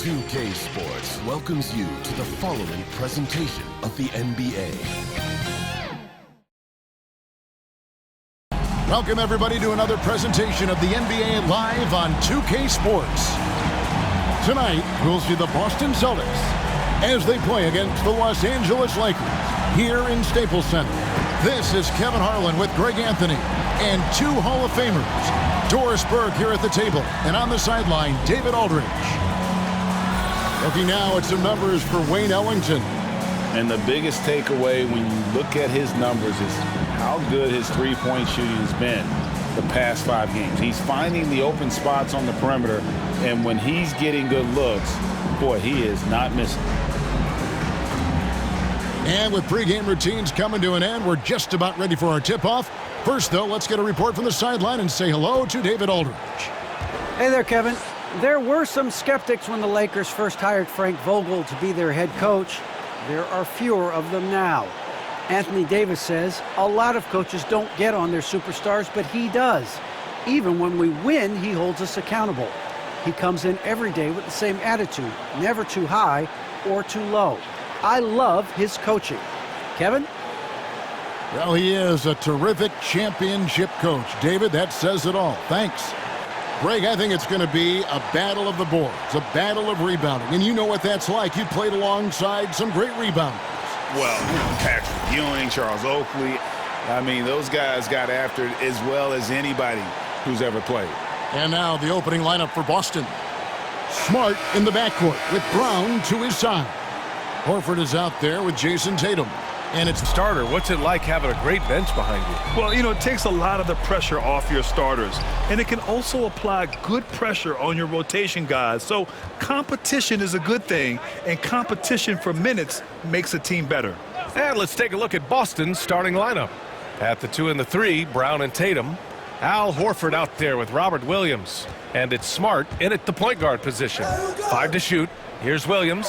2K Sports welcomes you to the following presentation of the NBA. Welcome everybody to another presentation of the NBA live on 2K Sports. Tonight, we'll see the Boston Celtics as they play against the Los Angeles Lakers here in Staples Center. This is Kevin Harlan with Greg Anthony and two Hall of Famers, Doris Burke here at the table, and on the sideline, David Aldridge. Looking now at some numbers for Wayne Ellington. And the biggest takeaway when you look at his numbers is how good his three-point shooting has been the past 5 games. He's finding the open spots on the perimeter, and when he's getting good looks, boy, he is not missing. And with pregame routines coming to an end, we're just about ready for our tip-off. First, though, let's get a report from the sideline and say hello to David Aldridge. Hey there, Kevin. There were some skeptics when the Lakers first hired Frank Vogel to be their head coach. There are fewer of them now. Anthony Davis says a lot of coaches don't get on their superstars, but he does. Even when we win, he holds us accountable. He comes in every day with the same attitude, never too high or too low. I love his coaching. Kevin? Well, he is a terrific championship coach. David, that says it all. Thanks. Greg, I think it's going to be a battle of the boards, a battle of rebounding. And you know what that's like. You played alongside some great rebounders. Well, Patrick Ewing, Charles Oakley. I mean, those guys got after it as well as anybody who's ever played. And now the opening lineup for Boston. Smart in the backcourt with Brown to his side. Horford is out there with Jason Tatum. And it's starter. What's it like having a great bench behind you? Well, it takes a lot of the pressure off your starters. And it can also apply good pressure on your rotation guys. So competition is a good thing, and competition for minutes makes a team better. And let's take a look at Boston's starting lineup. At the 2 and the 3, Brown and Tatum. Al Horford out there with Robert Williams. And it's Smart in at the point guard position. 5 to shoot. Here's Williams.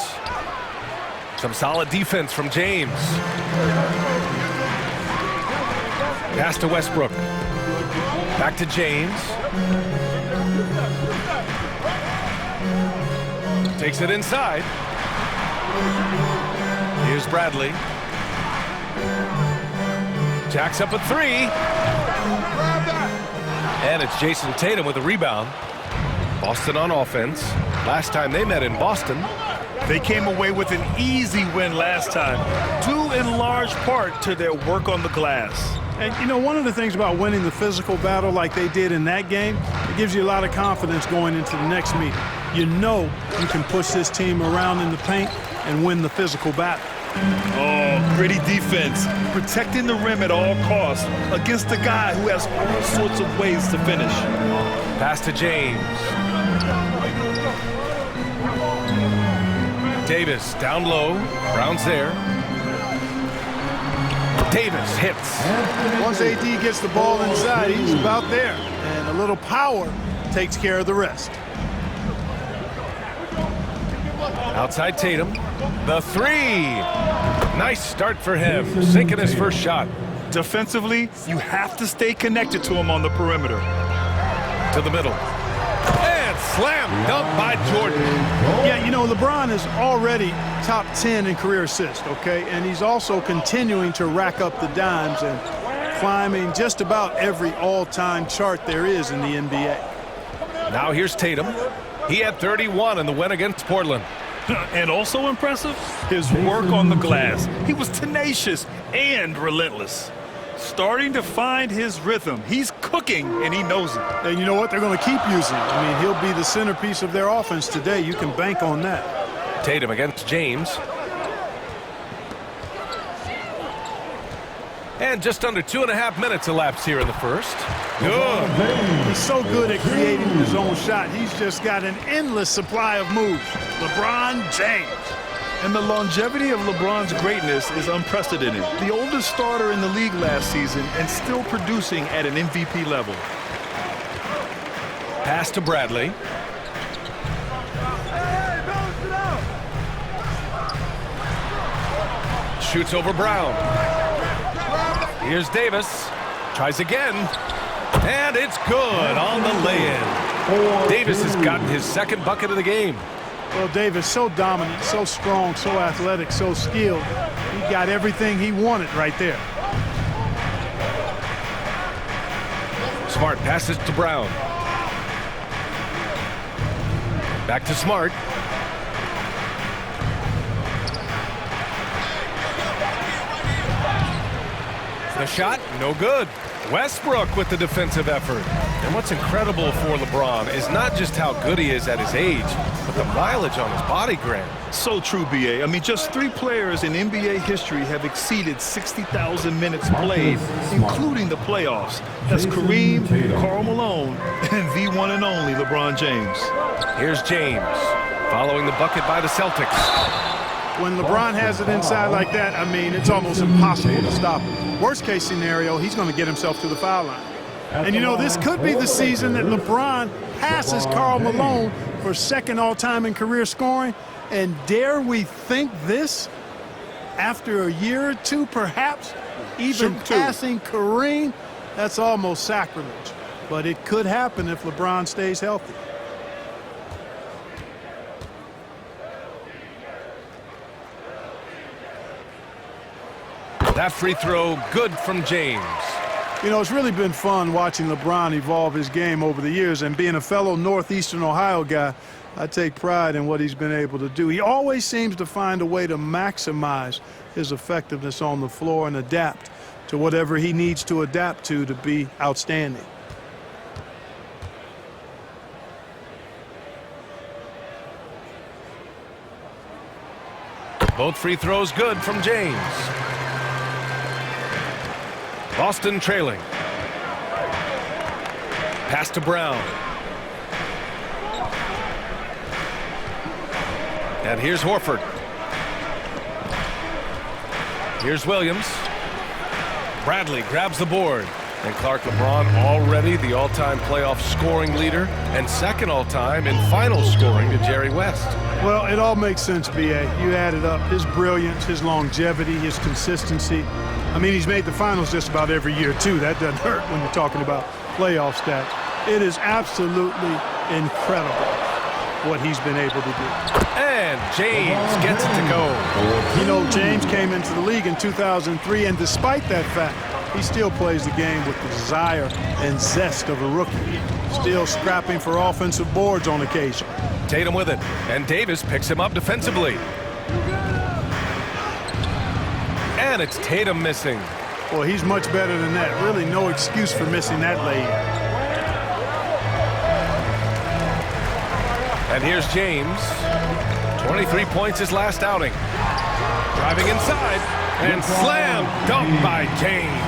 Some solid defense from James. Pass to Westbrook. Back to James. Takes it inside. Here's Bradley. Jacks up a 3. And it's Jason Tatum with a rebound. Boston on offense. Last time they met in Boston, they came away with an easy win last time, due in large part to their work on the glass. And, one of the things about winning the physical battle like they did in that game, it gives you a lot of confidence going into the next meeting. You know you can push this team around in the paint and win the physical battle. Oh, gritty defense, protecting the rim at all costs against a guy who has all sorts of ways to finish. Pass to James. Davis down low. Brown's there. Davis hits. Once AD gets the ball inside, he's about there. And a little power takes care of the rest. Outside Tatum. The 3. Nice start for him. Sinking his first shot. Defensively, you have to stay connected to him on the perimeter. To the middle. Slam dunk by Jordan. Yeah, LeBron is already top 10 in career assists, okay? And he's also continuing to rack up the dimes and climbing just about every all-time chart there is in the NBA. Now here's Tatum. He had 31 in the win against Portland. And also impressive, his work on the glass. He was tenacious and relentless. Starting to find his rhythm. He's cooking, and he knows it. And you know what? They're going to keep using him. I mean, he'll be the centerpiece of their offense today. You can bank on that. Tatum against James. And just under 2.5 minutes elapsed here in the first. Good. He's so good at creating his own shot. He's just got an endless supply of moves. LeBron James. And the longevity of LeBron's greatness is unprecedented. The oldest starter in the league last season and still producing at an MVP level. Pass to Bradley. Shoots over Brown. Here's Davis. Tries again. And it's good on the lay-in. Davis has gotten his second bucket of the game. Well, Davis, so dominant, so strong, so athletic, so skilled. He got everything he wanted right there. Smart passes to Brown. Back to Smart. The shot, no good. Westbrook with the defensive effort. And what's incredible for LeBron is not just how good he is at his age, but the mileage on his body grant. So true, B.A. I mean, just 3 players in NBA history have exceeded 60,000 minutes played, including the playoffs. That's Kareem, Karl Malone, and the one and only LeBron James. Here's James, following the bucket by the Celtics. When LeBron has it inside like that, I mean, it's almost impossible to stop him. Worst case scenario, he's going to get himself to the foul line. And, you know, this could be the season that LeBron passes Karl Malone for second all-time in career scoring. And dare we think this, after a year or two, perhaps, even passing Kareem, that's almost sacrilege. But it could happen if LeBron stays healthy. That free throw, good from James. You know, it's really been fun watching LeBron evolve his game over the years, and being a fellow Northeastern Ohio guy, I take pride in what he's been able to do. He always seems to find a way to maximize his effectiveness on the floor and adapt to whatever he needs to adapt to be outstanding. Both free throws good from James. Boston trailing. Pass to Brown. And here's Horford. Here's Williams. Bradley grabs the board. And Clark, LeBron already the all-time playoff scoring leader and second all-time in final scoring to Jerry West. Well, it all makes sense, B.A. You add it up. His brilliance, his longevity, his consistency. I mean, he's made the finals just about every year, too. That doesn't hurt when you're talking about playoff stats. It is absolutely incredible what he's been able to do. And James gets it to go. You know, James came into the league in 2003, and despite that fact, he still plays the game with the desire and zest of a rookie. Still scrapping for offensive boards on occasion. Tatum with it, and Davis picks him up defensively. And it's Tatum missing. Well, he's much better than that. Really no excuse for missing that lay-in. And here's James. 23 points his last outing. Driving inside, and slam dunk by James.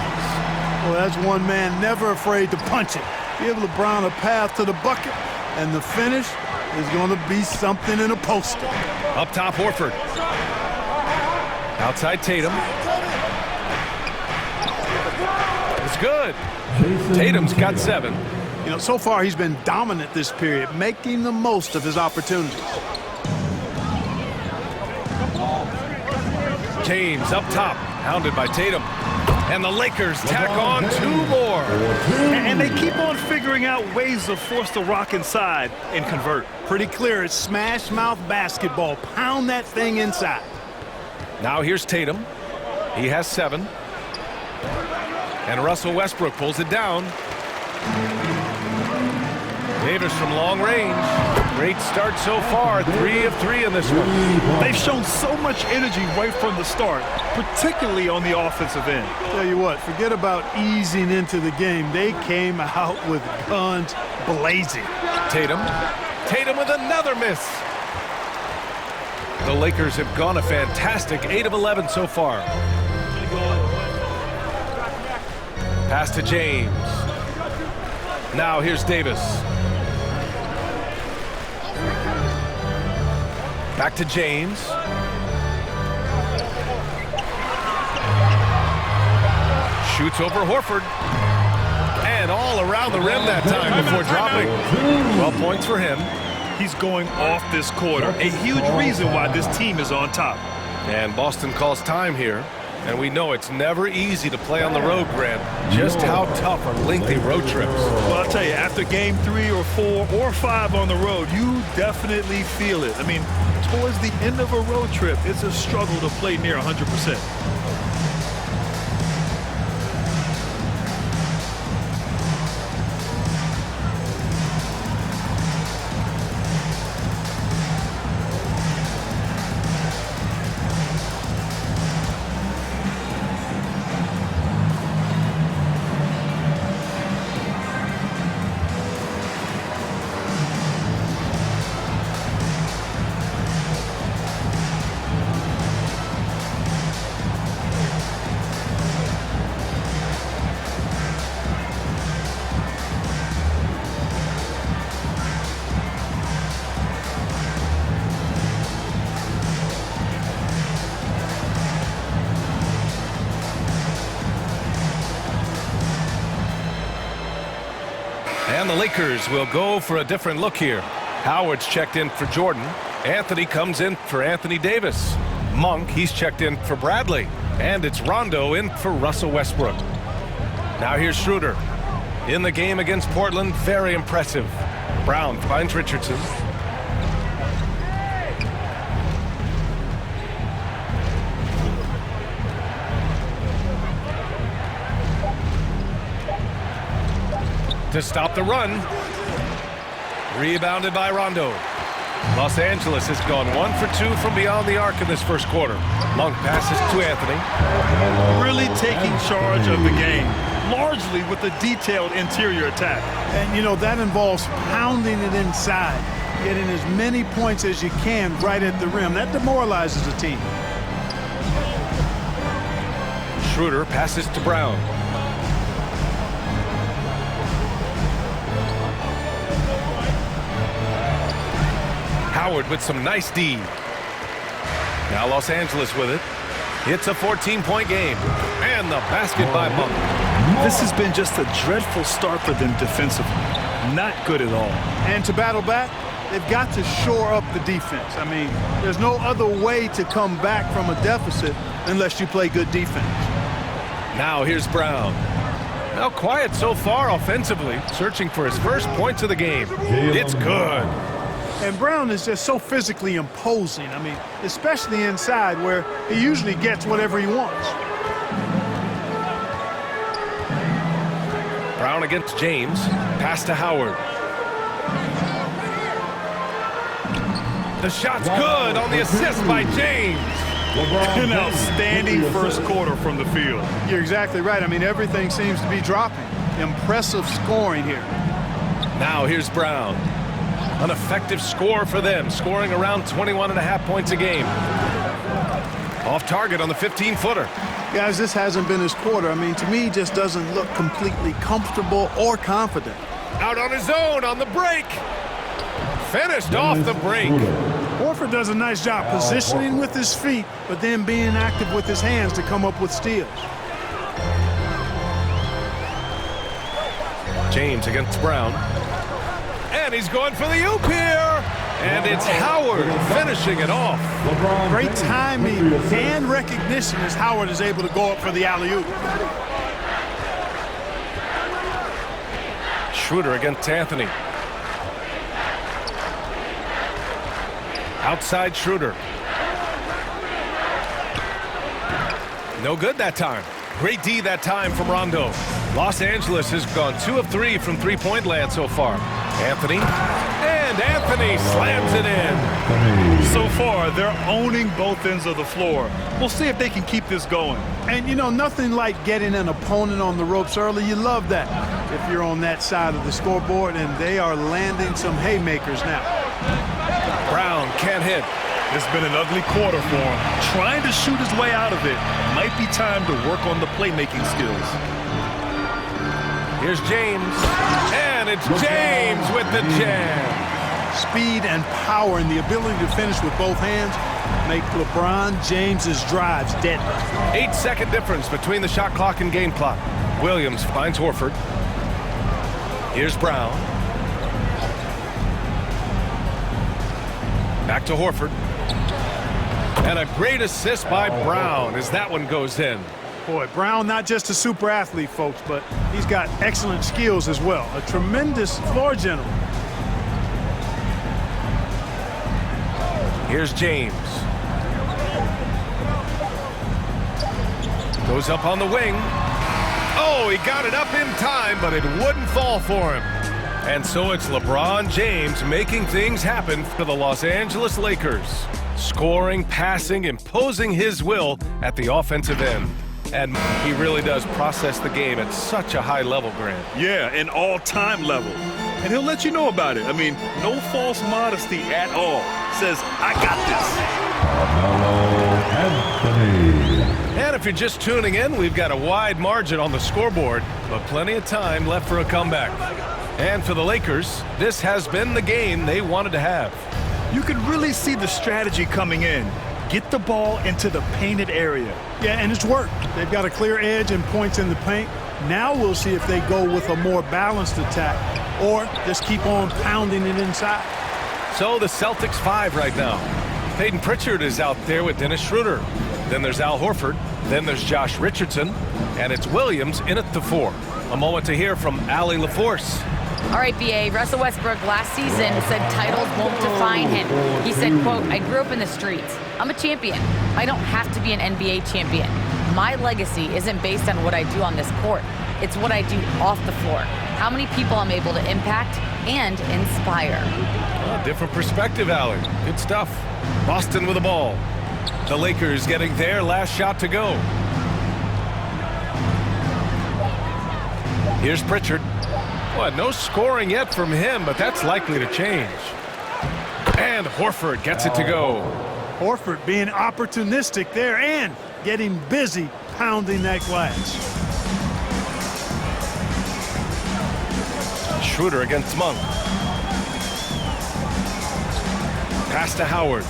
Well, that's one man never afraid to punch it. Give LeBron a path to the bucket, and the finish is going to be something in a poster. Up top, Horford. Outside Tatum. It's good. Tatum's got 7. You know, so far he's been dominant this period, making the most of his opportunities. James up top, hounded by Tatum. And the Lakers tack on 2 more. And they keep on figuring out ways to force the rock inside and convert. Pretty clear, it's smash mouth basketball. Pound that thing inside. Now here's Tatum. He has 7. And Russell Westbrook pulls it down. Davis from long range. Great start so far. 3 of 3 in this one. They've shown so much energy right from the start, particularly on the offensive end. Tell you what, forget about easing into the game. They came out with guns blazing. Tatum with another miss. The Lakers have gone a fantastic 8 of 11 so far. Pass to James. Now here's Davis. Back to James. Shoots over Horford. And all around the rim that time before dropping. 12 points for him. He's going off this quarter. A huge reason why this team is on top. And Boston calls time here. And we know it's never easy to play on the road, Grant. Just how tough are lengthy road trips? Well, I'll tell you, after game 3 or 4 or 5 on the road, you definitely feel it. I mean, towards the end of a road trip, it's a struggle to play near 100%. And the Lakers will go for a different look here. Howard's checked in for Jordan. Anthony comes in for Anthony Davis. Monk, he's checked in for Bradley. And it's Rondo in for Russell Westbrook. Now here's Schroeder. In the game against Portland, very impressive. Brown finds Richardson. To stop the run. Rebounded by Rondo. Los Angeles has gone 1 for 2 from beyond the arc in this first quarter. Monk passes to Anthony. Really taking charge of the game, largely with a detailed interior attack. And, you know, that involves pounding it inside, getting as many points as you can right at the rim. That demoralizes a team. Schroeder passes to Brown. Howard with some nice D. Now Los Angeles with it. It's a 14-point game. And the basket by Monk. This has been just a dreadful start for them defensively. Not good at all. And to battle back, they've got to shore up the defense. I mean, there's no other way to come back from a deficit unless you play good defense. Now here's Brown. Now quiet so far offensively, searching for his first points of the game. It's good. And Brown is just so physically imposing. I mean, especially inside where he usually gets whatever he wants. Brown against James. Pass to Howard. The shot's good on the assist by James. An outstanding first quarter from the field. You're exactly right. I mean, everything seems to be dropping. Impressive scoring here. Now here's Brown. An effective score for them, scoring around 21.5 points a game. Off target on the 15-footer. Guys, this hasn't been his quarter. I mean, to me, he just doesn't look completely comfortable or confident. Out on his own on the break. Finished off the break. Horford does a nice job positioning with his feet, but then being active with his hands to come up with steals. James against Brown. And he's going for the oop here. And it's Howard finishing it off. Great timing and recognition as Howard is able to go up for the alley-oop. Schroeder against Anthony. Outside Schroeder. No good that time. Great D that time from Rondo. Los Angeles has gone 2 of 3 from three-point land so far. Anthony. And Anthony slams it in. So far, they're owning both ends of the floor. We'll see if they can keep this going. And, you know, nothing like getting an opponent on the ropes early. You love that if you're on that side of the scoreboard, and they are landing some haymakers now. Brown can't hit. It's been an ugly quarter for him. Trying to shoot his way out of it. Might be time to work on the playmaking skills. Here's James. And it's James with the jam. Speed and power and the ability to finish with both hands make LeBron James's drives deadly. 8-second difference between the shot clock and game clock. Williams finds Horford. Here's Brown. Back to Horford. And a great assist by Brown as that one goes in. Boy, Brown not just a super athlete, folks, but he's got excellent skills as well. A tremendous floor general. Here's James. Goes up on the wing. Oh, he got it up in time, but it wouldn't fall for him. And so it's LeBron James making things happen for the Los Angeles Lakers. Scoring, passing, imposing his will at the offensive end. And he really does process the game at such a high level, Grant. Yeah, an all-time level. And he'll let you know about it. I mean, no false modesty at all. Says, I got this. And if you're just tuning in, we've got a wide margin on the scoreboard, but plenty of time left for a comeback. And for the Lakers, this has been the game they wanted to have. You can really see the strategy coming in. Get the ball into the painted area. Yeah, and it's worked. They've got a clear edge and points in the paint. Now we'll see if they go with a more balanced attack or just keep on pounding it inside. So the Celtics 5 right now. Peyton Pritchard is out there with Dennis Schroeder. Then there's Al Horford. Then there's Josh Richardson. And it's Williams in at the 4. A moment to hear from Allie LaForce. All right, B.A. Russell Westbrook last season said titles won't define him. He said, quote, I grew up in the streets. I'm a champion. I don't have to be an NBA champion. My legacy isn't based on what I do on this court. It's what I do off the floor. How many people I'm able to impact and inspire. Different perspective, Allie. Good stuff. Boston with the ball. The Lakers getting their last shot to go. Here's Pritchard. Well, no scoring yet from him, but that's likely to change. And Horford gets it to go. Horford being opportunistic there and getting busy pounding that glass. Schroeder against Monk. Pass to Howard.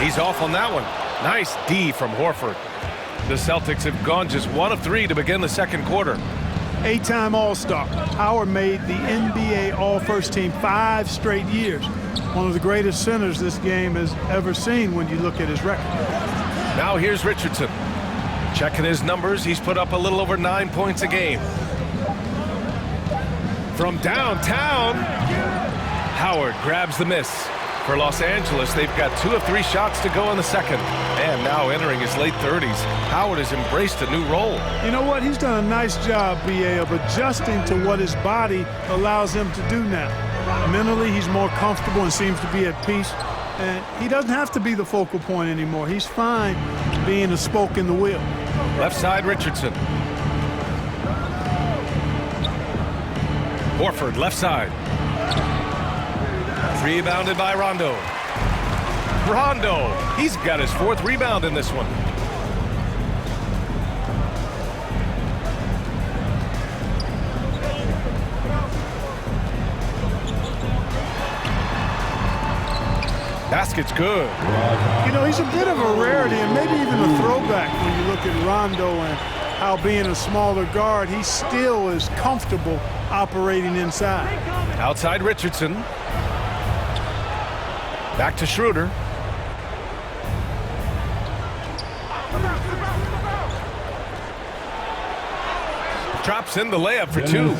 He's off on that one. Nice D from Horford. The Celtics have gone just 1 of 3 to begin the second quarter. 8-time All-Star. Howard made the NBA All-First Team 5 straight years. One of the greatest centers this game has ever seen when you look at his record. Now here's Richardson. Checking his numbers, he's put up a little over 9 points a game. From downtown, Howard grabs the miss. For Los Angeles, they've got 2 of 3 shots to go in the second. And now entering his late 30s, Howard has embraced a new role. You know what? He's done a nice job, B.A., of adjusting to what his body allows him to do now. Mentally, he's more comfortable and seems to be at peace. And he doesn't have to be the focal point anymore. He's fine being a spoke in the wheel. Left side, Richardson. Horford, left side. Rebounded by Rondo. Rondo, he's got his 4th rebound in this one. Basket's good. You know, he's a bit of a rarity and maybe even a throwback when you look at Rondo and how being a smaller guard, he still is comfortable operating inside. Outside Richardson. Back to Schroeder. Drops in the layup for 2.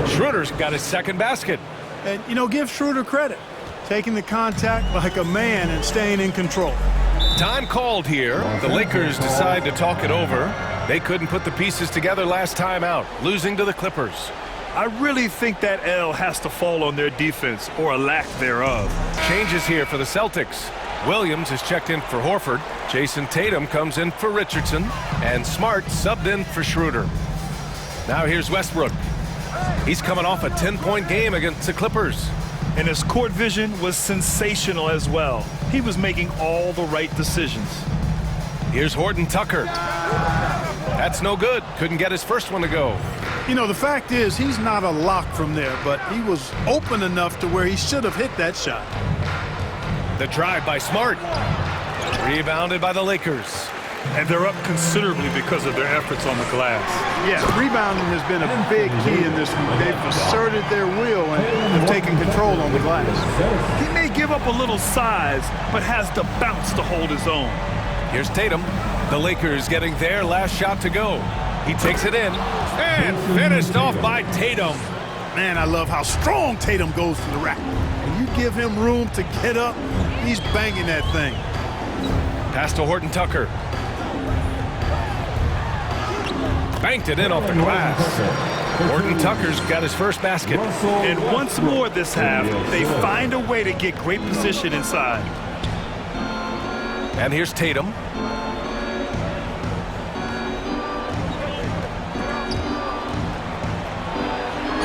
Schroeder's got his 2nd basket. And, you know, give Schroeder credit. Taking the contact like a man and staying in control. Time called here. The Lakers decide to talk it over. They couldn't put the pieces together last time out, losing to the Clippers. I really think that L has to fall on their defense, or a lack thereof. Changes here for the Celtics. Williams is checked in for Horford. Jason Tatum comes in for Richardson. And Smart subbed in for Schroeder. Now here's Westbrook. He's coming off a 10-point game against the Clippers. And his court vision was sensational as well. He was making all the right decisions. Here's Horton Tucker. That's no good. Couldn't get his first one to go. You know, the fact is he's not a lock from there, but he was open enough to where he should have hit that shot. The drive by Smart. Rebounded by the Lakers. And they're up considerably because of their efforts on the glass. Yeah, rebounding has been a big key in this one. They've asserted their will and have taken control on the glass. He may give up a little size, but has the bounce to hold his own. Here's Tatum. The Lakers getting their last shot to go. He takes it in and finished off by Tatum. Man, I love how strong Tatum goes to the rack. When you give him room to get up, he's banging that thing. Pass to Horton Tucker. Banked it in off the glass. Horton Tucker's got his first basket. And once more this half, they find a way to get great position inside. And here's Tatum.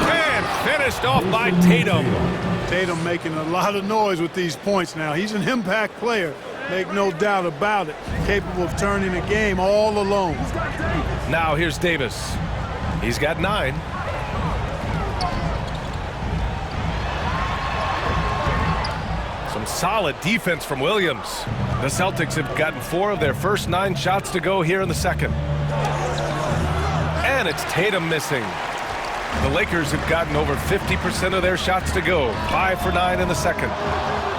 And finished off by Tatum. Tatum making a lot of noise with these points now. He's an impact player. Make no doubt about it. Capable of turning a game all alone. Now here's Davis. He's got 9. Some solid defense from Williams. The Celtics have gotten 4 of their first 9 shots to go here in the second. And it's Tatum missing. The Lakers have gotten over 50% of their shots to go. 5 for 9 in the second.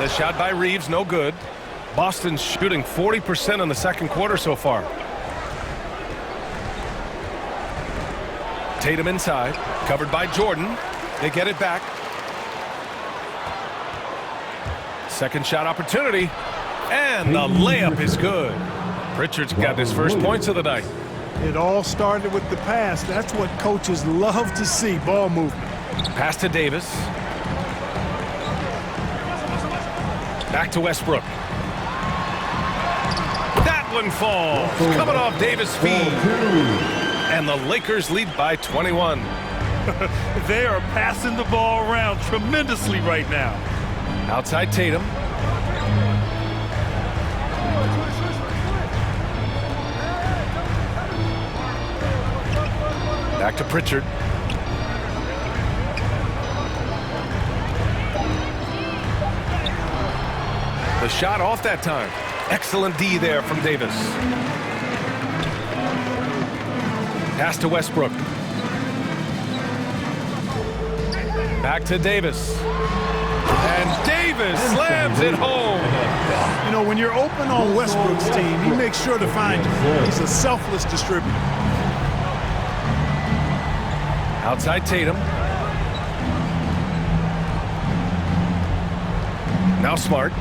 The shot by Reeves, no good. Boston's shooting 40% in the second quarter so far. Tatum inside, covered by Jordan. They get it back. Second shot opportunity, and the layup is good. Pritchard's got his first points of the night. It all started with the pass. That's what coaches love to see, ball movement. Pass to Davis. Back to Westbrook. That one falls, coming off Davis' feet. And the Lakers lead by 21. They are passing the ball around tremendously right now. Outside Tatum. Back to Pritchard. The shot off that time. Excellent D there from Davis. Pass to Westbrook. Back to Davis. And Davis slams it home. You know, when you're open on Westbrook's team, he makes sure to find you. He's a selfless distributor. Outside Tatum. Now Smart.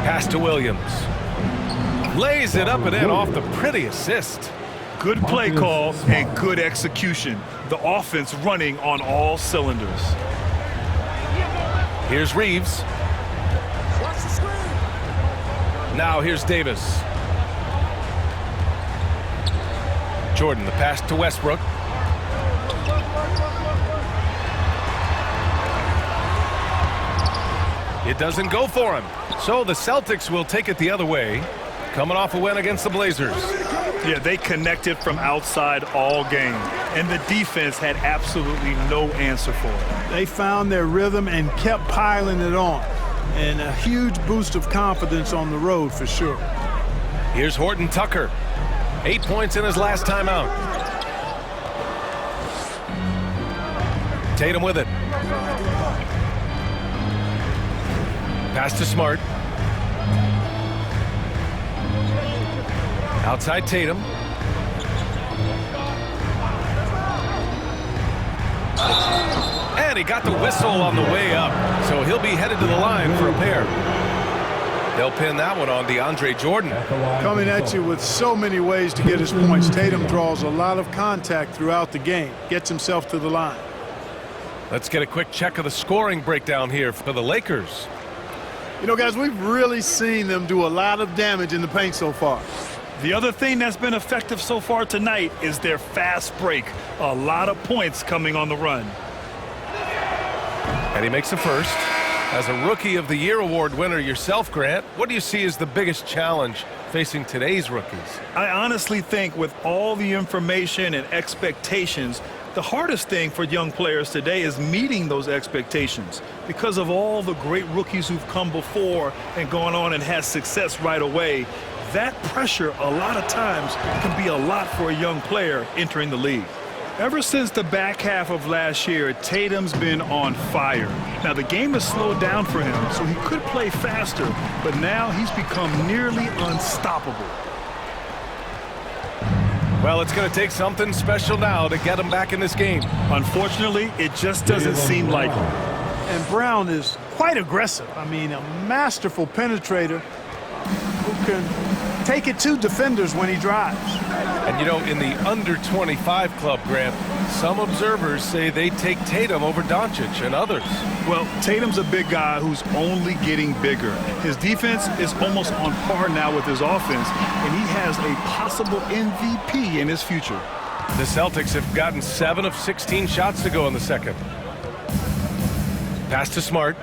Pass to Williams. Lays it up and in off the pretty assist. Good play call and good execution. The offense running on all cylinders. Here's Reeves. Now here's Davis. Jordan, the pass to Westbrook. It doesn't go for him. So the Celtics will take it the other way, coming off a win against the Blazers. Yeah, they connected from outside all game, and the defense had absolutely no answer for it. They found their rhythm and kept piling it on. And a huge boost of confidence on the road for sure. Here's Horton Tucker. 8 points in his last time out. Tatum with it. Pass to Smart. Outside Tatum. And he got the whistle on the way up, so he'll be headed to the line for a pair. They'll pin that one on DeAndre Jordan. Coming at you with so many ways to get his points. Tatum draws a lot of contact throughout the game. Gets himself to the line. Let's get a quick check of the scoring breakdown here for the Lakers. You know, guys, we've really seen them do a lot of damage in the paint so far. The other thing that's been effective so far tonight is their fast break. A lot of points coming on the run. And he makes the first. As a Rookie of the Year award winner yourself, Grant, what do you see as the biggest challenge facing today's rookies? I honestly think with all the information and expectations, The hardest thing for young players today is meeting those expectations because of all the great rookies who've come before and gone on and had success right away. That pressure a lot of times can be a lot for a young player entering the league. Ever since the back half of last year, Tatum's been on fire. Now, the game has slowed down for him, so he could play faster, but now he's become nearly unstoppable. Well, it's going to take something special now to get him back in this game. Unfortunately, it just doesn't seem like it. And Brown is quite aggressive. I mean, a masterful penetrator who can take it to defenders when he drives. And, you know, in the under-25 club, Grant, some observers say they take Tatum over Doncic and others. Well, Tatum's a big guy who's only getting bigger. His defense is almost on par now with his offense, and he has a possible MVP in his future. The Celtics have gotten 7 of 16 shots to go in the second. Pass to Smart.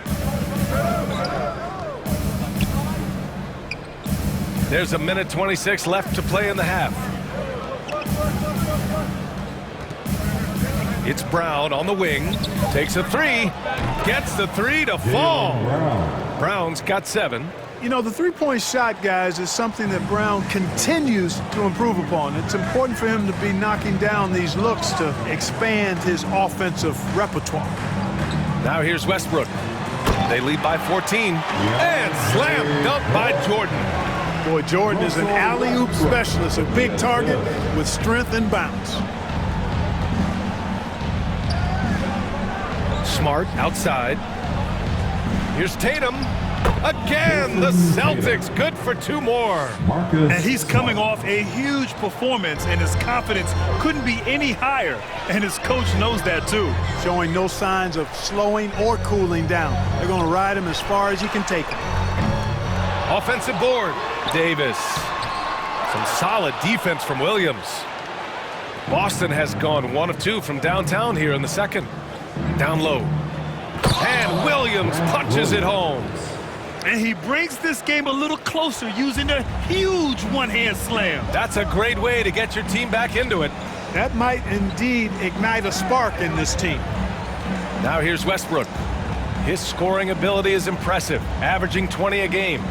There's a minute 26 left to play in the half. It's Brown on the wing. Takes a three. Gets the three to fall. Brown's got 7. You know, the three-point shot, guys, is something that Brown continues to improve upon. It's important for him to be knocking down these looks to expand his offensive repertoire. Now here's Westbrook. They lead by 14. And slam dunk by Jordan. Boy, Jordan is an alley-oop specialist, a big target with strength and bounce. Smart outside. Here's Tatum. Again, the Celtics good for 2 more. And he's coming off a huge performance, and his confidence couldn't be any higher. And his coach knows that, too. Showing no signs of slowing or cooling down. They're going to ride him as far as he can take him. Offensive board. Davis. Some solid defense from Williams. Boston has gone 1 of 2 from downtown here in the second. Down low. And Williams punches it home. And he brings this game a little closer using a huge one-hand slam. That's a great way to get your team back into it. That might indeed ignite a spark in this team. Now here's Westbrook. His scoring ability is impressive, averaging 20 a game.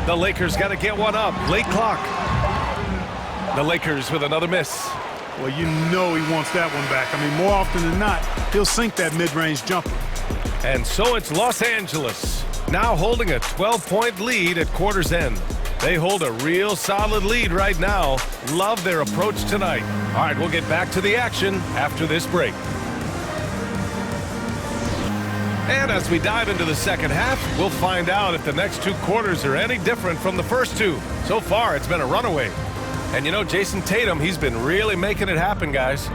The Lakers got to get one up. Late clock. The Lakers with another miss. Well, you know he wants that one back. I mean, more often than not, he'll sink that mid-range jumper. And so it's Los Angeles, now holding a 12-point lead at quarter's end. They hold a real solid lead right now. Love their approach tonight. All right, we'll get back to the action after this break. And as we dive into the second half, we'll find out if the next 2 quarters are any different from the first 2. So far, it's been a runaway. And you know, Jason Tatum, he's been really making it happen, guys.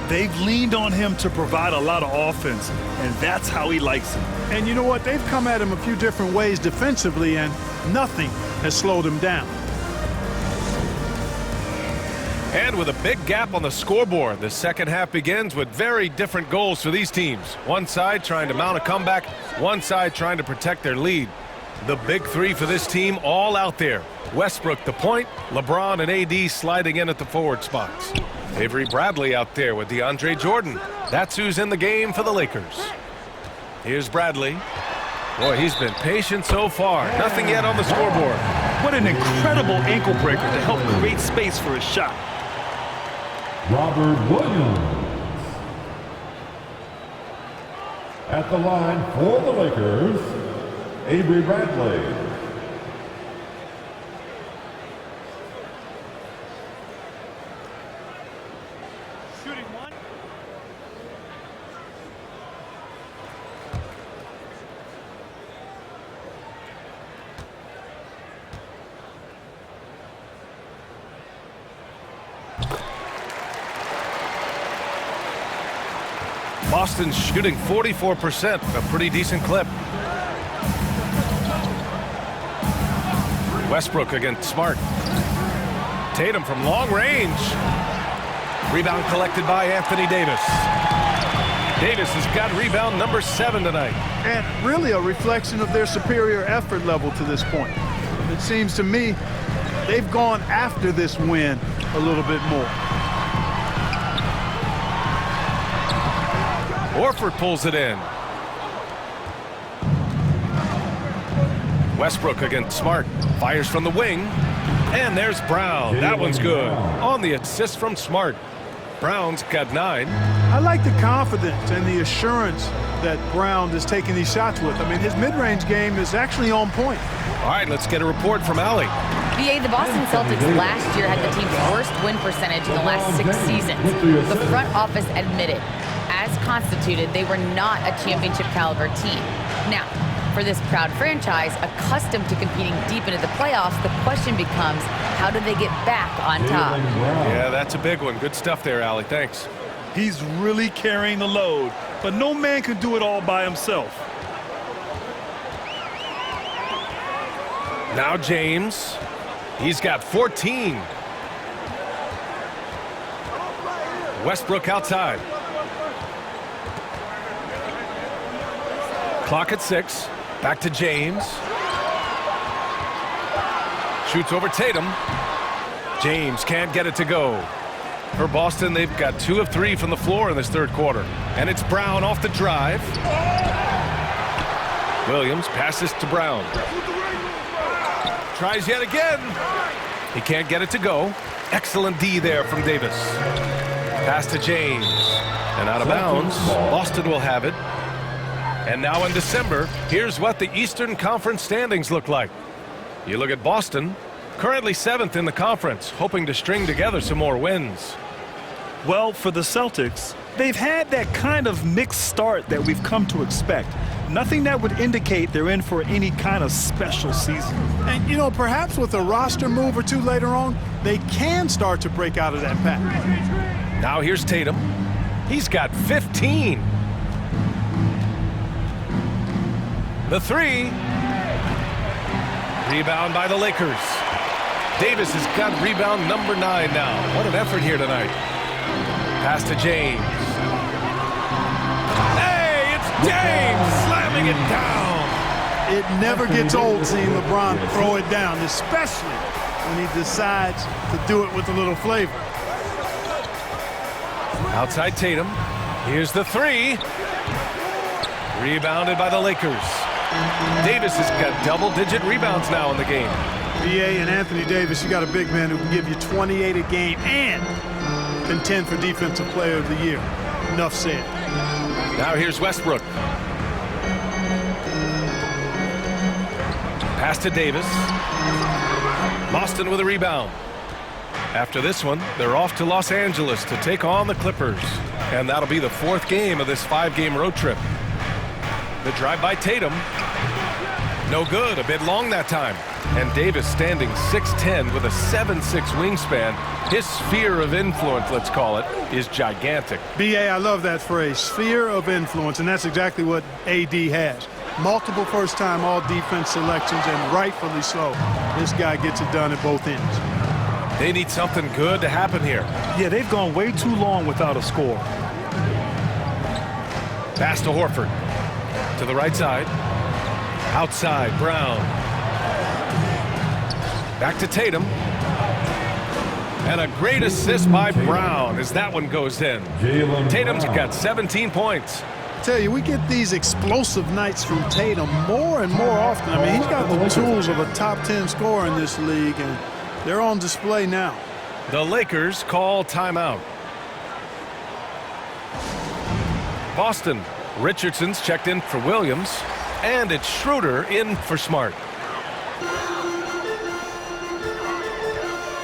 They've leaned on him to provide a lot of offense, and that's how he likes it. And you know what? They've come at him a few different ways defensively, and nothing has slowed him down. And with a big gap on the scoreboard, the second half begins with very different goals for these teams. One side trying to mount a comeback, one side trying to protect their lead. The big 3 for this team all out there. Westbrook the point, LeBron and AD sliding in at the forward spots. Avery Bradley out there with DeAndre Jordan. That's who's in the game for the Lakers. Here's Bradley. Boy, he's been patient so far. Nothing yet on the scoreboard. What an incredible ankle breaker to help create space for a shot. Robert Williams. At the line for the Lakers, Avery Bradley. Shooting one. Boston's shooting 44%, a pretty decent clip. Westbrook against Smart. Tatum from long range. Rebound collected by Anthony Davis. Davis has got rebound number 7 tonight. And really a reflection of their superior effort level to this point. It seems to me they've gone after this win a little bit more. Horford pulls it in. Westbrook against Smart. Fires from the wing. And there's Brown. That one's good. On the assist from Smart. Brown's got 9. I like the confidence and the assurance that Brown is taking these shots with. I mean, his mid-range game is actually on point. All right, let's get a report from Allie. BA, the Boston Celtics last year had the team's worst win percentage in the last 6 seasons. The front office admitted, as constituted, they were not a championship caliber team. Now, for this proud franchise, accustomed to competing deep into the playoffs, the question becomes, how do they get back on top? Yeah, that's a big one. Good stuff there, Allie. Thanks. He's really carrying the load, but no man can do it all by himself. Now James. He's got 14. Westbrook outside. Clock at 6. Back to James. Shoots over Tatum. James can't get it to go. For Boston, they've got 2 of 3 from the floor in this third quarter. And it's Brown off the drive. Williams passes to Brown. Tries yet again. He can't get it to go. Excellent D there from Davis. Pass to James. And out of bounds. Boston will have it. And now in December, here's what the Eastern Conference standings look like. You look at Boston, currently 7th in the conference, hoping to string together some more wins. Well, for the Celtics, they've had that kind of mixed start that we've come to expect. Nothing that would indicate they're in for any kind of special season. And, you know, perhaps with a roster move or two later on, they can start to break out of that pack. Now here's Tatum. He's got 15. The 3. Rebound by the Lakers. Davis has got rebound number 9 now. What an effort here tonight. Pass to James. Hey, it's James slamming it down. It never gets old seeing LeBron throw it down, especially when he decides to do it with a little flavor. Outside Tatum. Here's the 3. Rebounded by the Lakers. Davis has got double-digit rebounds now in the game. BA and Anthony Davis, you got a big man who can give you 28 a game and contend for Defensive Player of the Year. Enough said. Now here's Westbrook. Pass to Davis. Boston with a rebound. After this one, they're off to Los Angeles to take on the Clippers. And that'll be the 4th game of this 5-game road trip. The drive by Tatum. No good, a bit long that time. And Davis standing 6'10" with a 7'6" wingspan. His sphere of influence, let's call it, is gigantic. BA, I love that phrase, sphere of influence, and that's exactly what AD has. Multiple first-time all-defense selections, and rightfully so. This guy gets it done at both ends. They need something good to happen here. Yeah, they've gone way too long without a score. Pass to Horford. To the right side. Outside, Brown. Back to Tatum. And a great assist by Brown as that one goes in. Tatum's got 17 points. I tell you, we get these explosive nights from Tatum more and more often. I mean, he's got the tools of a top 10 scorer in this league, and they're on display now. The Lakers call timeout. Boston. Richardson's checked in for Williams, and it's Schroeder in for Smart.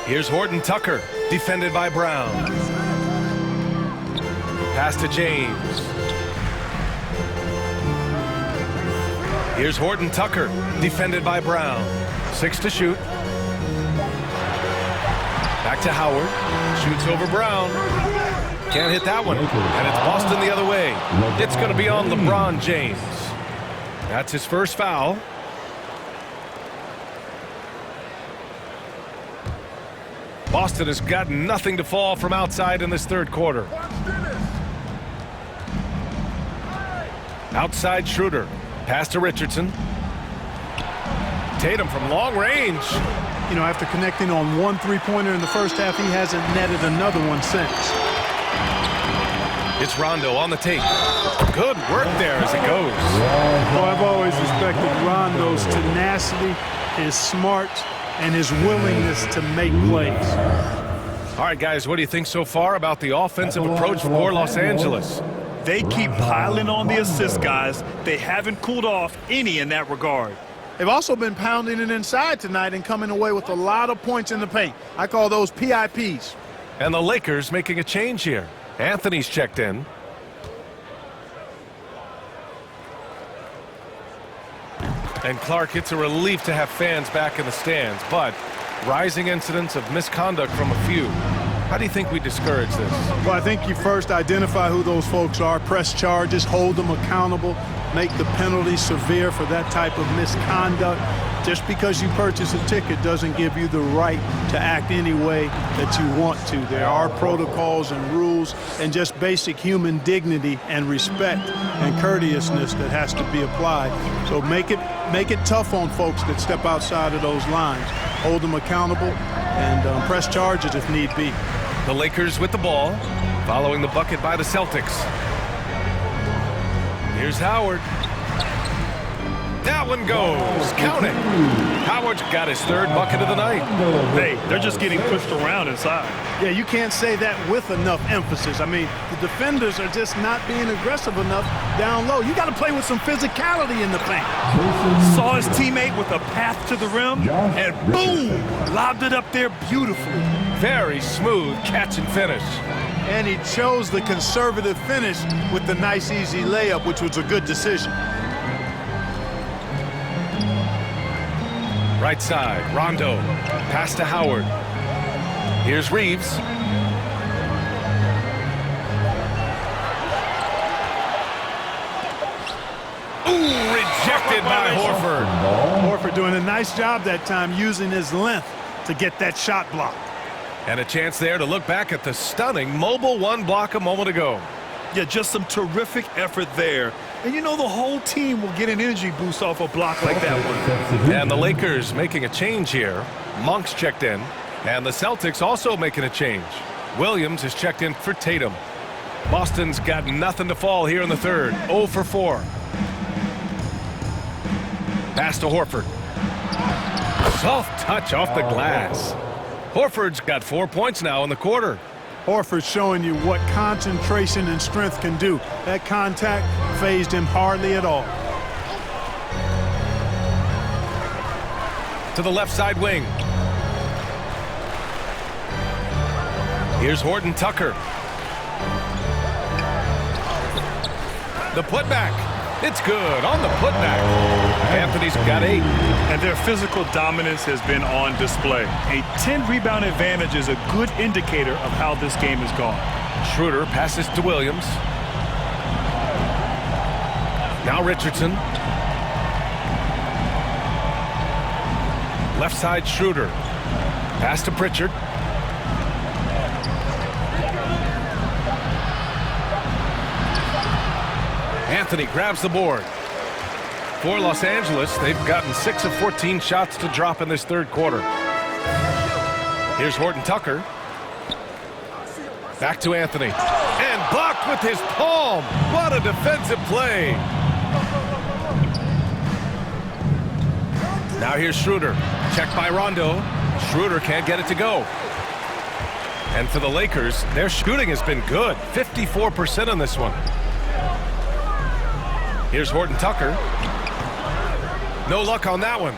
Here's Horton Tucker, defended by Brown. Pass to James. Here's Horton Tucker, defended by Brown. 6 to shoot. Back to Howard. Shoots over Brown. Can't hit that one. And it's Boston the other way. It's going to be on LeBron James. That's his first foul. Boston has got nothing to fall from outside in this third quarter. Outside Schroeder. Pass to Richardson. Tatum from long range. You know, after connecting on one three-pointer in the first half, he hasn't netted another one since. It's Rondo on the tape. Good work there as it goes. Well, I've always respected Rondo's tenacity, his smarts, and his willingness to make plays. All right, guys, what do you think so far about the offensive approach for Los Angeles? They keep piling on the assists, guys. They haven't cooled off any in that regard. They've also been pounding it inside tonight and coming away with a lot of points in the paint. I call those PIPs. And the Lakers making a change here. Anthony's checked in. And Clark, it's a relief to have fans back in the stands, but rising incidents of misconduct from a few. How do you think we discourage this? Well, I think you first identify who those folks are, press charges, hold them accountable, make the penalty severe for that type of misconduct. Just because you purchase a ticket doesn't give you the right to act any way that you want to. There are protocols and rules and just basic human dignity and respect and courteousness that has to be applied. So make it tough on folks that step outside of those lines. Hold them accountable and press charges if need be. The Lakers with the ball, following the bucket by the Celtics. Here's Howard. That one goes. Count it. Howard's got his third bucket of the night. Hey, they're just getting pushed around inside. Yeah, you can't say that with enough emphasis. I mean, the defenders are just not being aggressive enough down low. You got to play with some physicality in the paint. Saw his teammate with a path to the rim, and boom, lobbed it up there beautifully. Very smooth catch and finish. And he chose the conservative finish with the nice, easy layup, which was a good decision. Right side, Rondo. Pass to Howard. Here's Reeves. Ooh, rejected by Horford. Horford doing a nice job that time using his length to get that shot blocked. And a chance there to look back at the stunning mobile one block a moment ago. Yeah, just some terrific effort there. And you know the whole team will get an energy boost off a block like that one. And the Lakers making a change here. Monk's checked in. And the Celtics also making a change. Williams is checked in for Tatum. Boston's got nothing to fall here in the third. 0 for 4. Pass to Horford. Soft touch off the glass. Horford's got 4 points now in the quarter. Horford showing you what concentration and strength can do. That contact phased him hardly at all. To the left side wing. Here's Horton Tucker. The putback. It's good on the putback. Anthony's got 8. And their physical dominance has been on display. A 10-rebound advantage is a good indicator of how this game has gone. Schroeder passes to Williams. Now Richardson. Left side Schroeder. Pass to Pritchard. Anthony grabs the board. For Los Angeles, they've gotten 6 of 14 shots to drop in this third quarter. Here's Horton Tucker. Back to Anthony. And blocked with his palm. What a defensive play. Now here's Schroeder. Checked by Rondo. Schroeder can't get it to go. And for the Lakers, their shooting has been good. 54% on this one. Here's Horton Tucker. No luck on that one.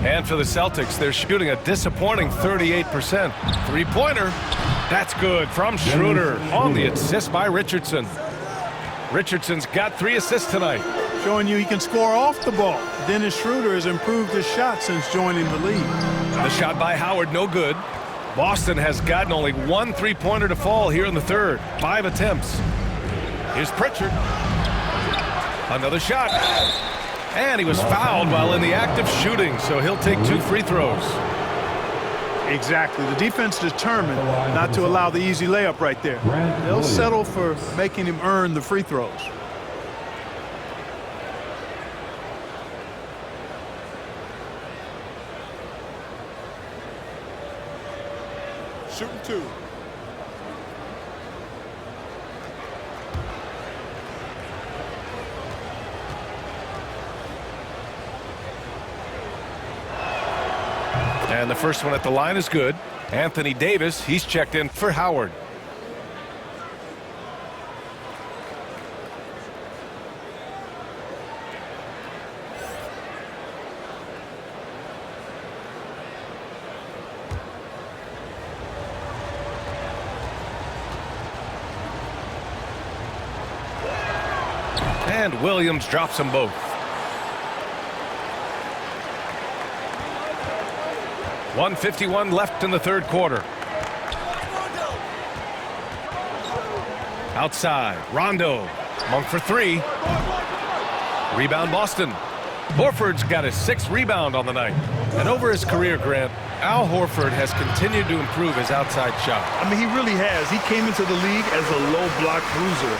And for the Celtics, they're shooting a disappointing 38%. Three-pointer. That's good from Schroeder on the assist by Richardson. Richardson's got 3 assists tonight. Showing you he can score off the ball. Dennis Schroeder has improved his shot since joining the league. The shot by Howard, no good. Boston has gotten only 1 three-pointer to fall here in the third. 5 attempts. Here's Pritchard. Another shot. And he was fouled while in the act of shooting, so he'll take 2 free throws. Exactly. The defense determined not to allow the easy layup right there. They'll settle for making him earn the free throws. shooting 2. And the first one at the line is good. Anthony Davis, he's checked in for Howard. And Williams drops them both. .151 left in the third quarter. Outside, Rondo. Monk for 3. Rebound Boston. Horford's got his 6th rebound on the night. And over his career, Grant, Al Horford has continued to improve his outside shot. I mean, he really has. He came into the league as a low block bruiser.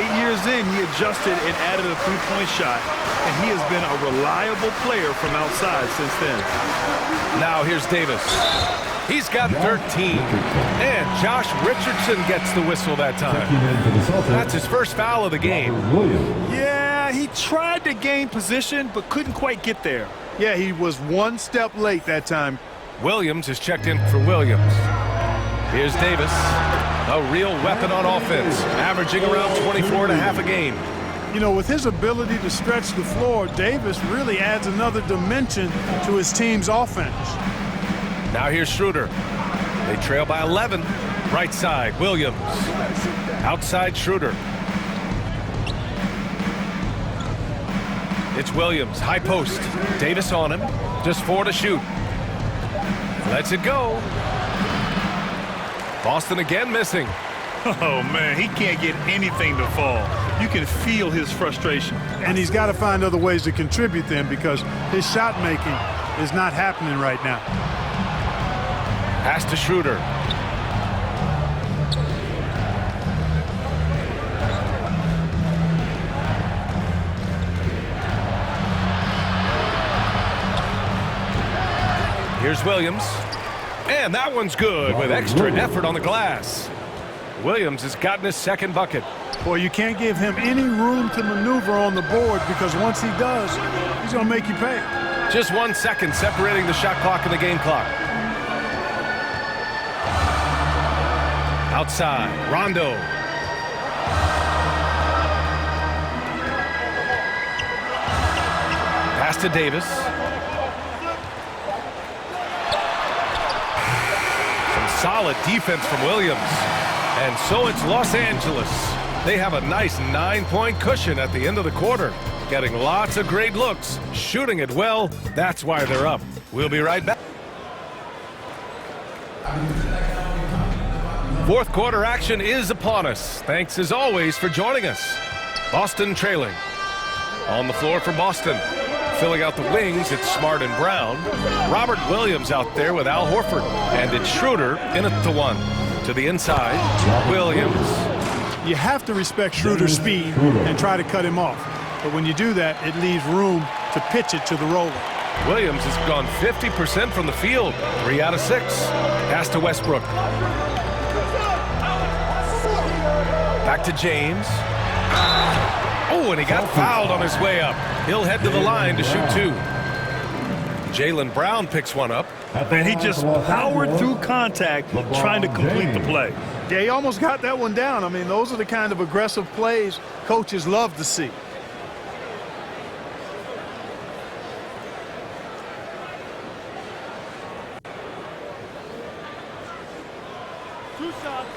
8 years in, he adjusted and added a 3-point shot, and he has been a reliable player from outside since then. Now here's Davis. He's got 13. And Josh Richardson gets the whistle that time. That's his first foul of the game. Yeah, he tried to gain position, but couldn't quite get there. Yeah, he was 1 step late that time. Williams is checked in for Williams. Here's Davis, a real weapon on offense, averaging around 24.5 a game. You know, with his ability to stretch the floor, Davis really adds another dimension to his team's offense. Now here's Schroeder. They trail by 11. Right side, Williams. Outside, Schroeder. It's Williams, high post. Davis on him, just 4 to shoot. Lets it go. Boston again missing. Oh, man, he can't get anything to fall. You can feel his frustration. And he's got to find other ways to contribute then, because his shot making is not happening right now. Pass to Schroeder. Here's Williams. And that one's good with extra effort on the glass. Williams has gotten his 2nd bucket. Boy, you can't give him any room to maneuver on the board, because once he does, he's going to make you pay. Just 1 second separating the shot clock and the game clock. Outside, Rondo. Pass to Davis. Solid defense from Williams. And so it's Los Angeles. They have a nice 9-point cushion at the end of the quarter. Getting lots of great looks, shooting it well. That's why they're up. We'll be right back. Fourth quarter action is upon us. Thanks as always for joining us. Boston trailing. On the floor for Boston. Filling out the wings, it's Smart and Brown. Robert Williams out there with Al Horford. And it's Schroeder in at the 1. To the inside, Williams. You have to respect Schroeder's speed and try to cut him off. But when you do that, it leaves room to pitch it to the roller. Williams has gone 50% from the field. 3 out of 6. Pass to Westbrook. Back to James. Oh, and he got fouled on his way up. He'll head to the line to shoot 2. Jaylen Brown picks one up. And he just powered through contact trying to complete the play. Yeah, he almost got that one down. I mean, those are the kind of aggressive plays coaches love to see. Two shots.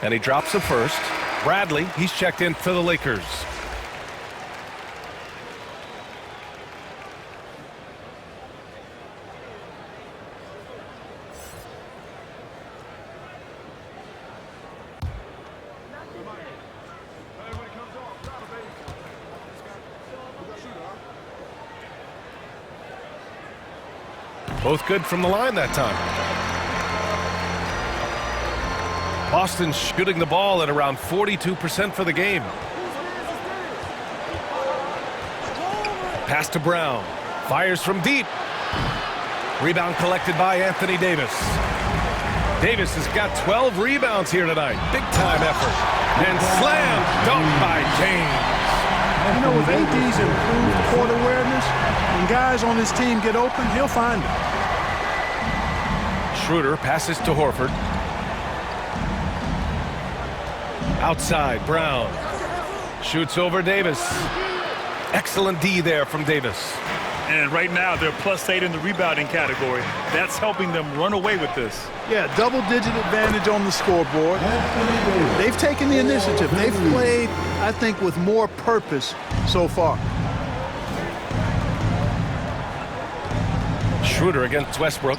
And he drops the first. Bradley, he's checked in for the Lakers. Both good from the line that time. Boston shooting the ball at around 42% for the game. Pass to Brown. Fires from deep. Rebound collected by Anthony Davis. Davis has got 12 rebounds here tonight. Big-time effort. And slam dunk by James. You know, with AD's improved court awareness, when guys on his team get open, he'll find them. Schroeder passes to Horford. Outside, Brown. Shoots over Davis. Excellent D there from Davis. And right now, they're +8 in the rebounding category. That's helping them run away with this. Yeah, double-digit advantage on the scoreboard. They've taken the initiative. They've played, I think, with more purpose so far. Schroeder against Westbrook.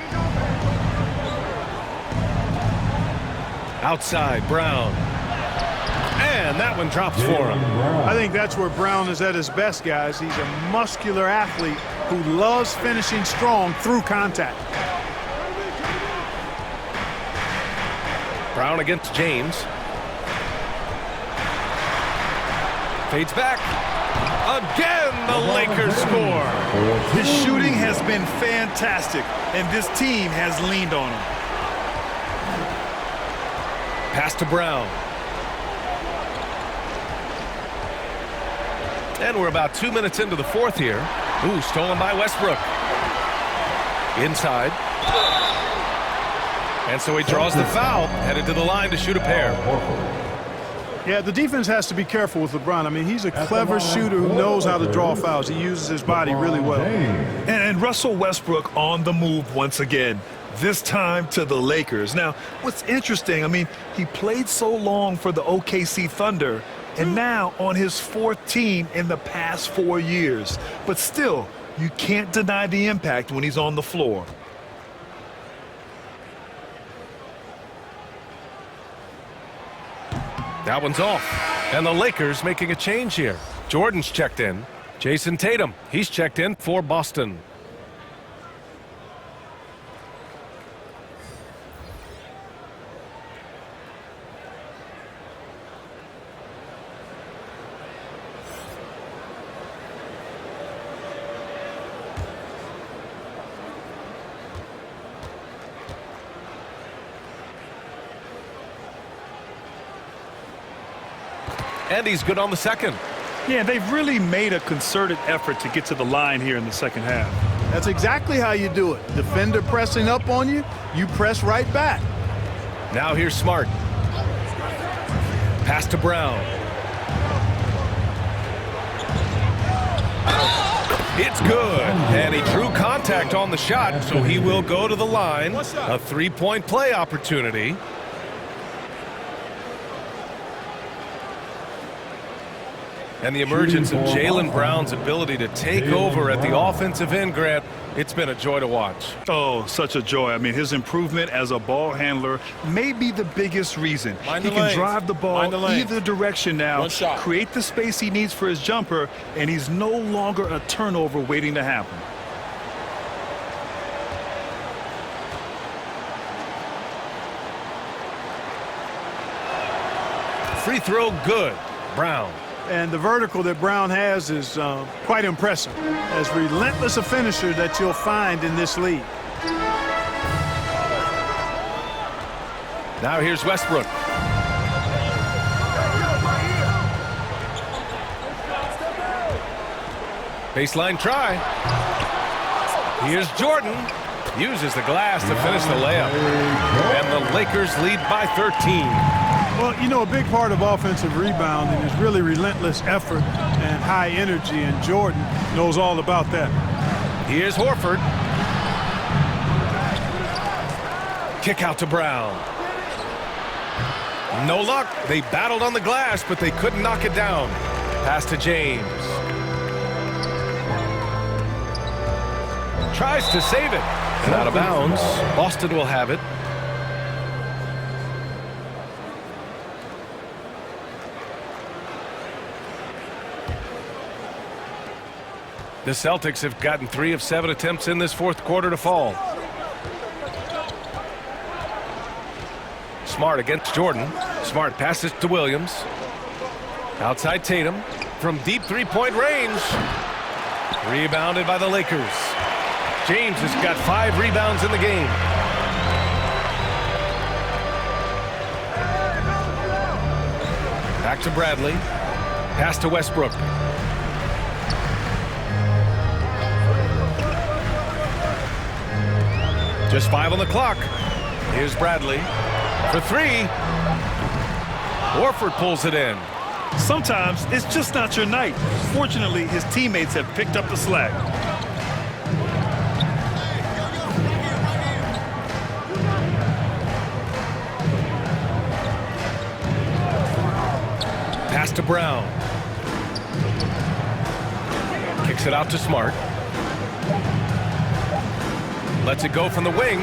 Outside, Brown. And that one drops for him. I think that's where Brown is at his best, guys. He's a muscular athlete who loves finishing strong through contact. Brown against James. Fades back. Again, the Lakers score. His shooting has been fantastic, and this team has leaned on him. Pass to Brown. And we're about 2 minutes into the fourth here. Ooh, stolen by Westbrook. Inside. And so he draws the foul, headed to the line to shoot a pair. Yeah, the defense has to be careful with LeBron. I mean, he's a clever shooter who knows how to draw fouls. He uses his body really well. And Russell Westbrook on the move once again, this time to the Lakers. Now, what's interesting, I mean, he played so long for the OKC Thunder, and now on his fourth team in the past 4 years. But still, you can't deny the impact when he's on the floor. That one's off. And the Lakers making a change here. Jordan's checked in. Jason Tatum, he's checked in for Boston. And he's good on the second. Yeah, they've really made a concerted effort to get to the line here in the second half. That's exactly how you do it. Defender pressing up on you, you press right back. Now here's Smart. Pass to Brown. It's good. And he drew contact on the shot, so he will go to the line. A three-point play opportunity. And the emergence of Jaylen Brown's ability to take over at the offensive end, Grant, it's been a joy to watch. Oh, such a joy. I mean, his improvement as a ball handler may be the biggest reason. He can drive the ball either direction now, create the space he needs for his jumper, and he's no longer a turnover waiting to happen. Free throw good. Brown. And the vertical that Brown has is quite impressive. As relentless a finisher that you'll find in this league. Now here's Westbrook. Baseline try. Here's Jordan. Uses the glass to finish the layup. And the Lakers lead by 13. Well, you know, a big part of offensive rebounding is really relentless effort and high energy, and Jordan knows all about that. Here's Horford. Kick out to Brown. No luck. They battled on the glass, but they couldn't knock it down. Pass to James. Tries to save it. And out of bounds. Boston will have it. The Celtics have gotten 3 of 7 attempts in this fourth quarter to fall. Smart against Jordan. Smart passes to Williams. Outside Tatum from deep three-point range. Rebounded by the Lakers. James has got 5 rebounds in the game. Back to Bradley. Pass to Westbrook. Just 5 on the clock. Here's Bradley for 3. Horford pulls it in. Sometimes it's just not your night. Fortunately, his teammates have picked up the slack. Pass to Brown. Kicks it out to Smart. Lets it go from the wing.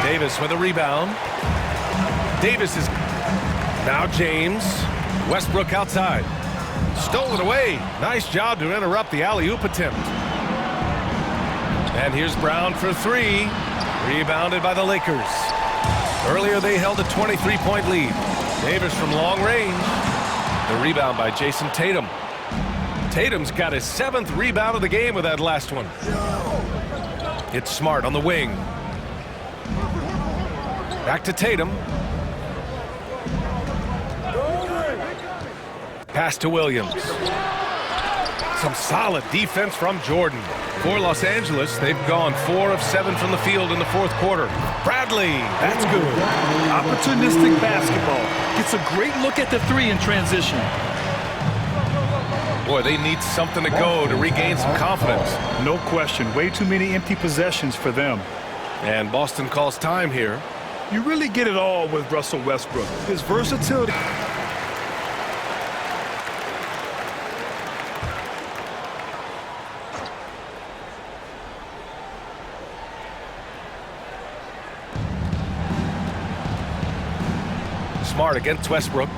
Davis with a rebound. Davis is now James. Westbrook outside. Stolen away. Nice job to interrupt the alley-oop attempt. And here's Brown for 3. Rebounded by the Lakers. Earlier they held a 23-point lead. Davis from long range. The rebound by Jason Tatum. Tatum's got his 7th rebound of the game with that last one. It's Smart on the wing. Back to Tatum. Pass to Williams. Some solid defense from Jordan. For Los Angeles, they've gone 4 of 7 from the field in the 4th quarter. Bradley, that's good. Opportunistic basketball. Gets a great look at the 3 in transition. Boy, they need something to go to regain some confidence. No question. Way too many empty possessions for them. And Boston calls time here. You really get it all with Russell Westbrook. His versatility. Smart against Westbrook.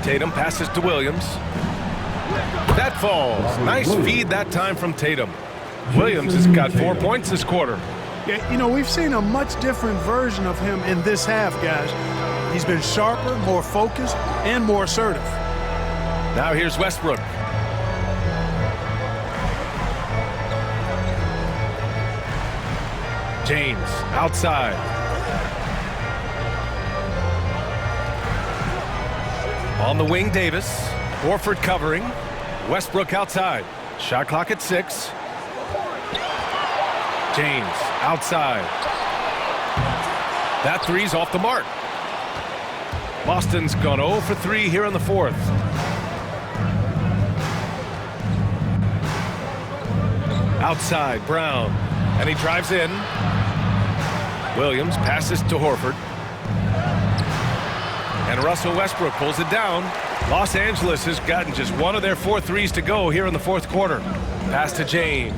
Tatum passes to Williams. That falls. Nice feed that time from Tatum. Williams has got 4 points this quarter. Yeah, you know, we've seen a much different version of him in this half, guys. He's been sharper, more focused, and more assertive. Now here's Westbrook. James outside. On the wing, Davis. Horford covering. Westbrook outside. Shot clock at 6. James outside. That 3's off the mark. Boston's gone 0 for 3 here in the 4th. Outside, Brown. And he drives in. Williams passes to Horford. And Russell Westbrook pulls it down. Los Angeles has gotten just 1 of their 4 threes to go here in the 4th quarter. Pass to James.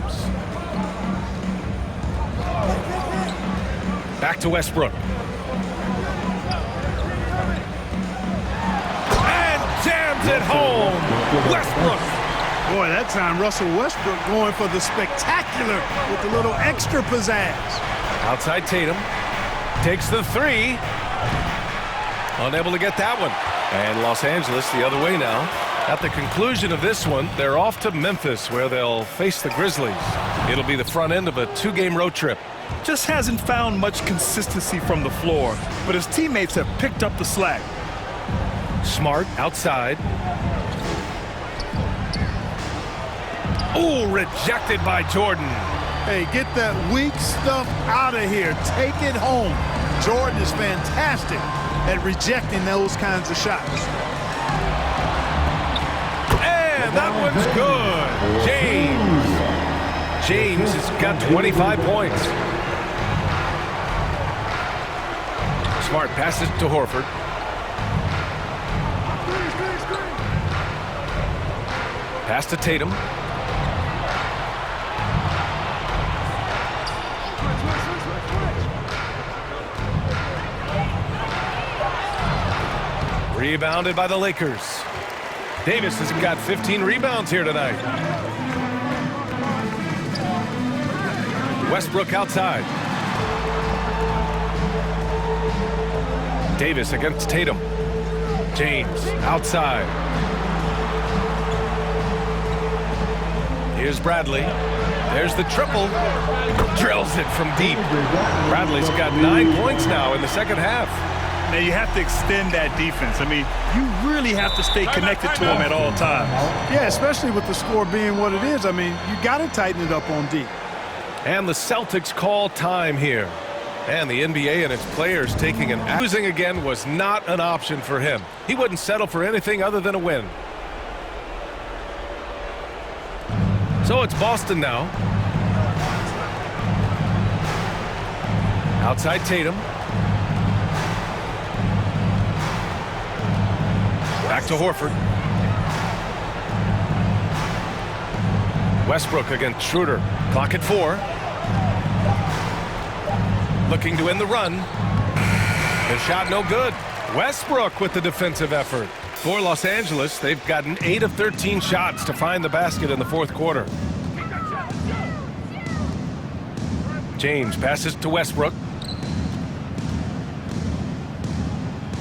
Back to Westbrook. And jams it home. Westbrook. Boy, that time Russell Westbrook going for the spectacular with a little extra pizzazz. Outside Tatum. Takes the 3. Unable to get that one. And Los Angeles the other way now. At the conclusion of this one, they're off to Memphis where they'll face the Grizzlies. It'll be the front end of a 2-game road trip. Just hasn't found much consistency from the floor, but his teammates have picked up the slack. Smart outside. Oh, rejected by Jordan. Hey, get that weak stuff out of here. Take it home. Jordan is fantastic at rejecting those kinds of shots. And that one's good. James has got 25 points. Smart passes to Horford. Pass to Tatum. Rebounded by the Lakers. Davis has got 15 rebounds here tonight. Westbrook outside. Davis against Tatum. James outside. Here's Bradley. There's the triple. Drills it from deep. Bradley's got 9 points now in the second half. Now you have to extend that defense. I mean, you really have to stay connected to him at all times. Yeah, especially with the score being what it is. I mean, you got to tighten it up on D. And the Celtics call time here. And the NBA and its players taking an losing again was not an option for him. He wouldn't settle for anything other than a win. So it's Boston now. Outside Tatum. Back to Horford. Westbrook against Schroeder. Clock at 4. Looking to end the run. The shot no good. Westbrook with the defensive effort. For Los Angeles, they've gotten 8 of 13 shots to find the basket in the fourth quarter. James passes to Westbrook.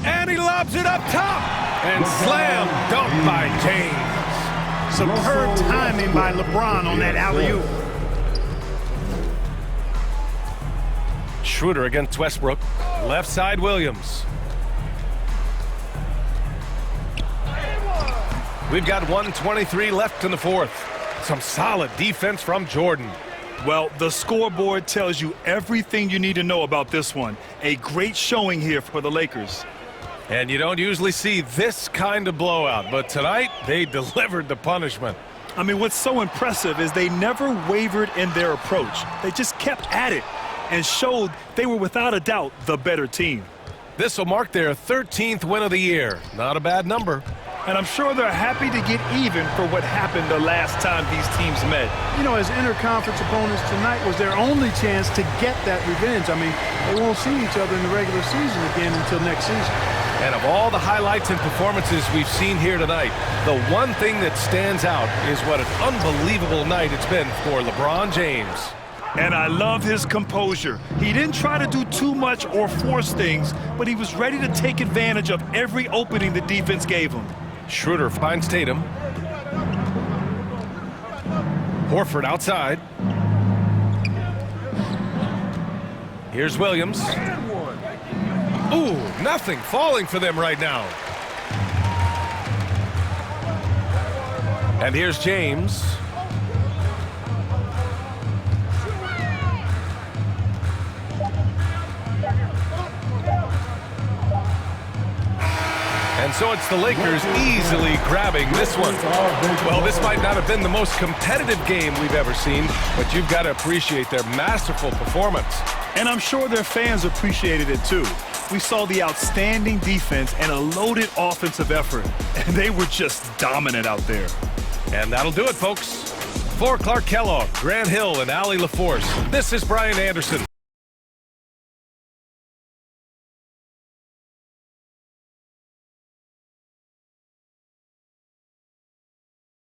And he lobs it up top. And slam dunk by James. Superb timing by LeBron on that alley-oop. Schroeder against Westbrook. Left side Williams. We've got 1:23 left in the fourth. Some solid defense from Jordan. Well, the scoreboard tells you everything you need to know about this one. A great showing here for the Lakers. And you don't usually see this kind of blowout, but tonight they delivered the punishment. I mean, what's so impressive is they never wavered in their approach. They just kept at it and showed they were without a doubt the better team. This will mark their 13th win of the year. Not a bad number. And I'm sure they're happy to get even for what happened the last time these teams met. You know, as interconference opponents, tonight was their only chance to get that revenge. I mean, they won't see each other in the regular season again until next season. And of all the highlights and performances we've seen here tonight, the one thing that stands out is what an unbelievable night it's been for LeBron James. And I love his composure. He didn't try to do too much or force things, but he was ready to take advantage of every opening the defense gave him. Schroeder finds Tatum. Horford outside. Here's Williams. Ooh, nothing falling for them right now. And here's James. And so it's the Lakers easily grabbing this one. Well, this might not have been the most competitive game we've ever seen, but you've got to appreciate their masterful performance. And I'm sure their fans appreciated it too. We saw the outstanding defense and a loaded offensive effort, and they were just dominant out there. And that'll do it, folks. For Clark Kellogg, Grant Hill, and Allie LaForce, this is Brian Anderson.